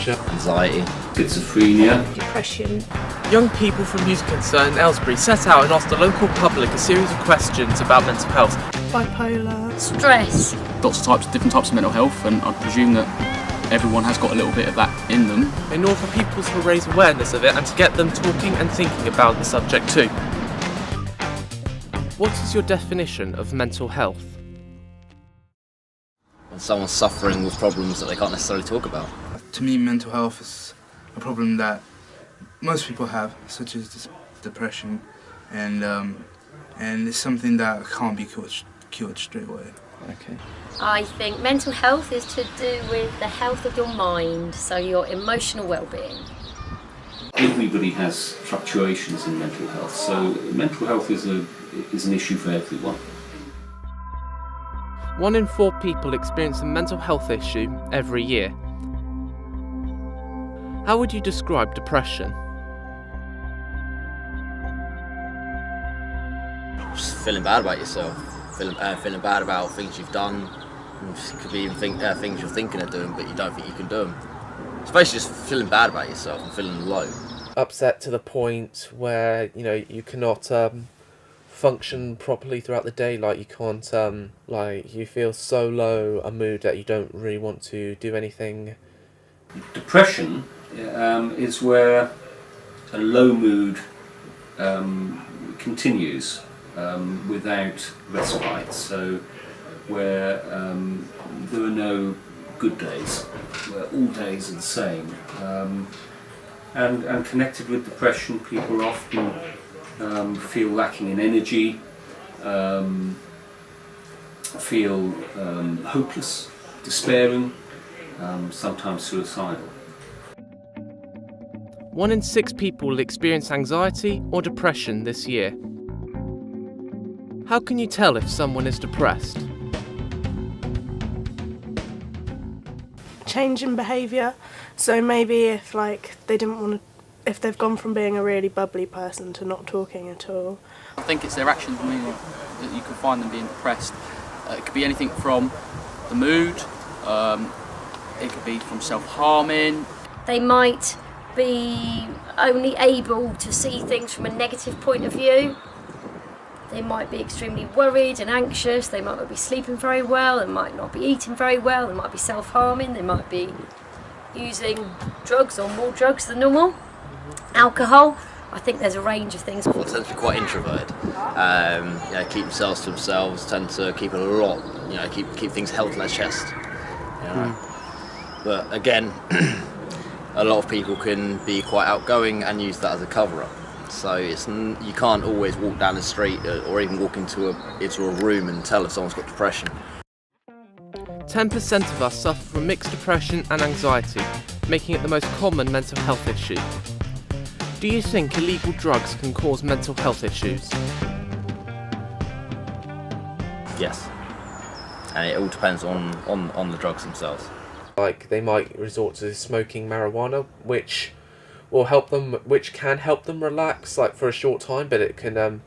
pressure, anxiety, schizophrenia, depression. Young people from Youth Concern in Aylesbury set out and asked the local public a series of questions about mental health. Bipolar. Stress. Lots of different types of mental health, and I presume that everyone has got a little bit of that in them. In order for people to raise awareness of it and to get them talking and thinking about the subject too. What is your definition of mental health? when someone's suffering with problems that they can't necessarily talk about. To me, mental health is a problem that most people have, such as depression, and it's something that can't be cured straight away. Okay. I think mental health is to do with the health of your mind, so your emotional well-being. Everybody has fluctuations in mental health, so mental health is an issue for everyone. 1 in 4 people experience a mental health issue every year. How would you describe depression? Just feeling bad about yourself, feeling bad about things you've done. It could be even things you're thinking of doing, but you don't think you can do them. It's basically just feeling bad about yourself and feeling low. Upset to the point where you cannot function properly throughout the day. Like you can't you feel so low a mood that you don't really want to do anything. Depression is where a low mood continues without respite. So where there are no good days, where all days are the same. And connected with depression, people often feel lacking in energy, feel hopeless, despairing, sometimes suicidal. 1 in 6 people will experience anxiety or depression this year. How can you tell if someone is depressed? Change in behaviour. So maybe if if they've gone from being a really bubbly person to not talking at all. I think it's their actions really that you can find them being depressed. It could be anything from the mood, it could be from self-harming. They might be only able to see things from a negative point of view. They might be extremely worried and anxious, they might not be sleeping very well, they might not be eating very well, they might be self-harming, they might be using drugs or more drugs than normal. Alcohol, I think there's a range of things. People tend to be quite introverted, keep themselves to themselves, tend to keep a lot, keep things held to their chest. But again, a lot of people can be quite outgoing and use that as a cover-up. So you can't always walk down the street or even walk into a room and tell if someone's got depression. 10% of us suffer from mixed depression and anxiety, making it the most common mental health issue. Do you think illegal drugs can cause mental health issues? Yes, and it all depends on the drugs themselves. Like they might resort to smoking marijuana, which can help them relax, like for a short time, but it can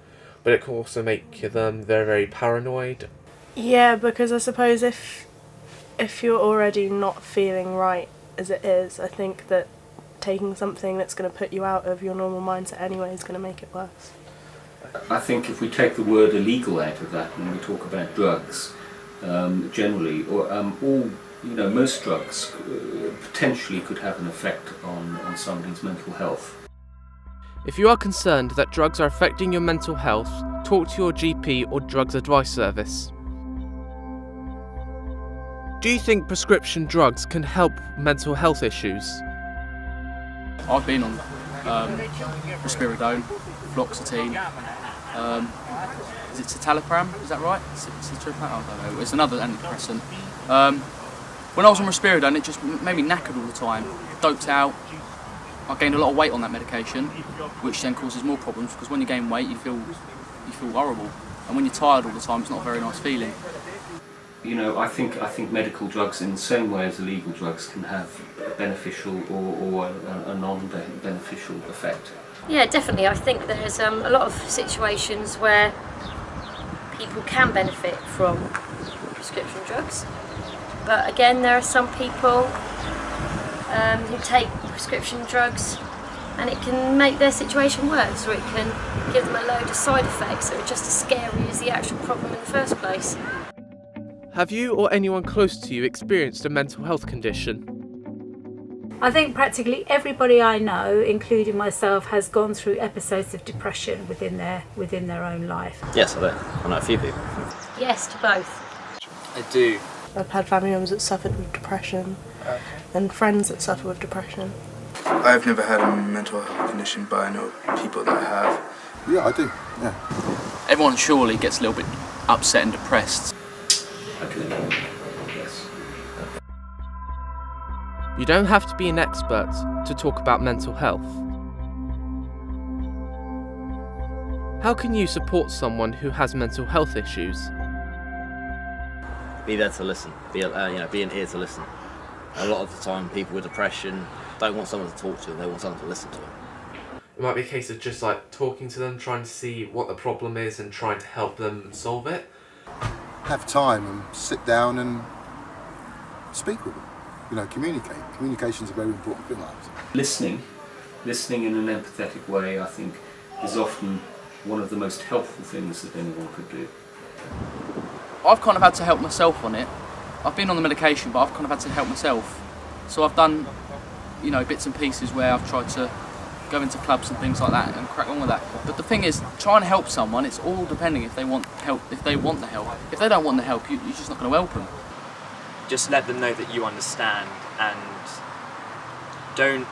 also make them very, very paranoid. Yeah, because I suppose if you're already not feeling right as it is, I think that taking something that's going to put you out of your normal mindset anyway is going to make it worse. I think if we take the word illegal out of that when we talk about drugs, generally, or all, most drugs potentially could have an effect on somebody's mental health. If you are concerned that drugs are affecting your mental health, talk to your GP or drugs advice service. Do you think prescription drugs can help mental health issues? I've been on risperidone, fluoxetine, is it citalopram, is that right? I don't know, it's another antidepressant. When I was on risperidone, it just made me knackered all the time, doped out. I gained a lot of weight on that medication, which then causes more problems, because when you gain weight you feel horrible, and when you're tired all the time it's not a very nice feeling. I think medical drugs, in the same way as illegal drugs, can have a beneficial or a non-beneficial effect. Yeah, definitely. I think there's a lot of situations where people can benefit from prescription drugs. But again, there are some people who take prescription drugs, and it can make their situation worse, or it can give them a load of side effects that are just as scary as the actual problem in the first place. Have you or anyone close to you experienced a mental health condition? I think practically everybody I know, including myself, has gone through episodes of depression within their own life. Yes, I do. I know a few people. Yes to both. I do. I've had family members that suffered with depression and friends that suffer with depression. I've never had a mental health condition, but I know people that have. Yeah, I do. Yeah. Everyone surely gets a little bit upset and depressed. I can imagine. Yes. You don't have to be an expert to talk about mental health. How can you support someone who has mental health issues? Be there to listen. Be an ear to listen. A lot of the time, people with depression don't want someone to talk to them. They want someone to listen to them. It might be a case of just like talking to them, trying to see what the problem is and trying to help them solve it. Have time and sit down and speak with them. You know, communicate. Communication is a very important thing. Listening in an empathetic way, I think, is often one of the most helpful things that anyone could do. I've kind of had to help myself on it. I've been on the medication, but I've kind of had to help myself. So I've done, bits and pieces where I've tried to go into clubs and things like that and crack on with that. But the thing is, trying to help someone, it's all depending if they want help, if they want the help. If they don't want the help, you're just not going to help them. Just let them know that you understand, and don't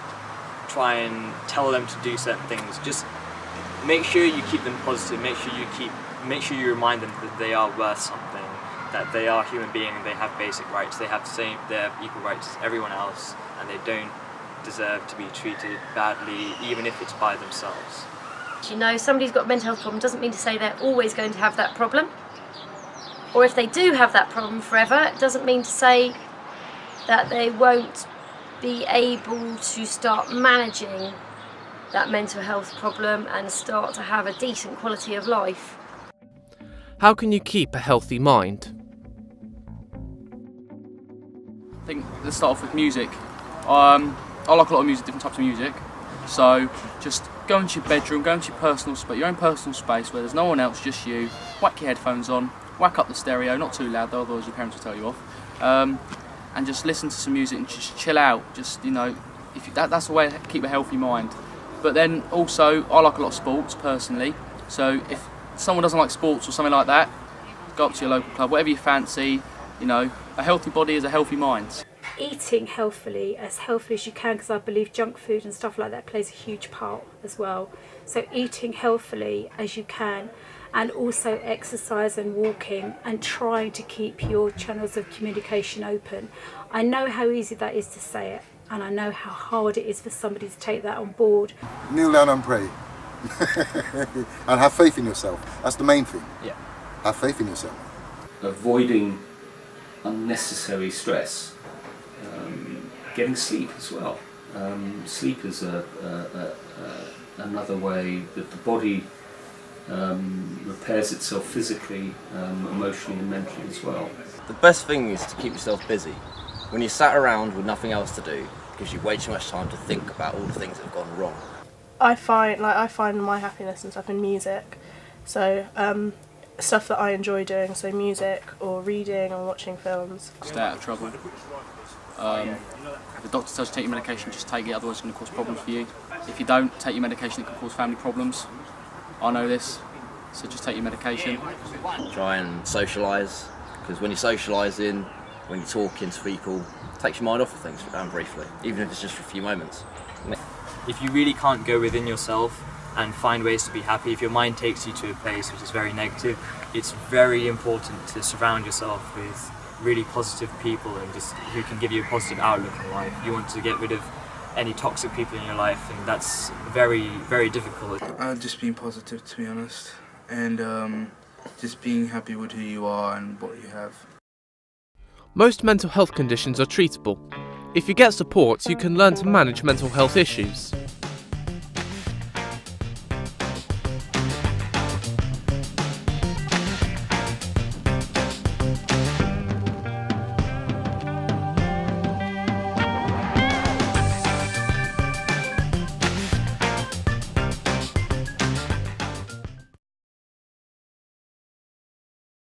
try and tell them to do certain things. Just make sure you keep them positive. Make sure you remind them that they are worth something, that they are human beings, they have basic rights, they have equal rights as everyone else, and they don't deserve to be treated badly, even if it's by themselves. Somebody's got a mental health problem doesn't mean to say they're always going to have that problem. Or if they do have that problem forever, it doesn't mean to say that they won't be able to start managing that mental health problem and start to have a decent quality of life. How can you keep a healthy mind? I think let's start off with music. I like a lot of music, different types of music. So just go into your bedroom, go into your own personal space where there's no one else, just you. Whack your headphones on, whack up the stereo, not too loud though, otherwise your parents will tell you off. And just listen to some music and just chill out. Just that's the way to keep a healthy mind. But then also, I like a lot of sports personally. So if someone doesn't like sports or something like that, go up to your local club, whatever you fancy. A healthy body is a healthy mind. Eating healthily as you can, because I believe junk food and stuff like that plays a huge part as well. So eating healthily as you can, and also exercise and walking, and trying to keep your channels of communication open. I know how easy that is to say it, and I know how hard it is for somebody to take that on board. Kneel down and pray. And have faith in yourself. That's the main thing. Yeah. Have faith in yourself. Avoiding unnecessary stress. Getting sleep as well. Sleep is another way that the body repairs itself physically, emotionally and mentally as well. The best thing is to keep yourself busy. When you're sat around with nothing else to do, it gives you way too much time to think about all the things that have gone wrong. I find my happiness and stuff in music. So stuff that I enjoy doing, so music or reading or watching films. Stay out of trouble. If the doctor tells you to take your medication, just take it, otherwise it's going to cause problems for you. If you don't take your medication, it can cause family problems. I know this, so just take your medication. Try and socialise, because when you're socialising, when you're talking to people, it takes your mind off of things briefly, even if it's just for a few moments. If you really can't go within yourself and find ways to be happy, if your mind takes you to a place which is very negative, it's very important to surround yourself with really positive people and just who can give you a positive outlook on life. You want to get rid of any toxic people in your life, and that's very, very difficult. Just being positive, to be honest, and just being happy with who you are and what you have. Most mental health conditions are treatable. If you get support, you can learn to manage mental health issues.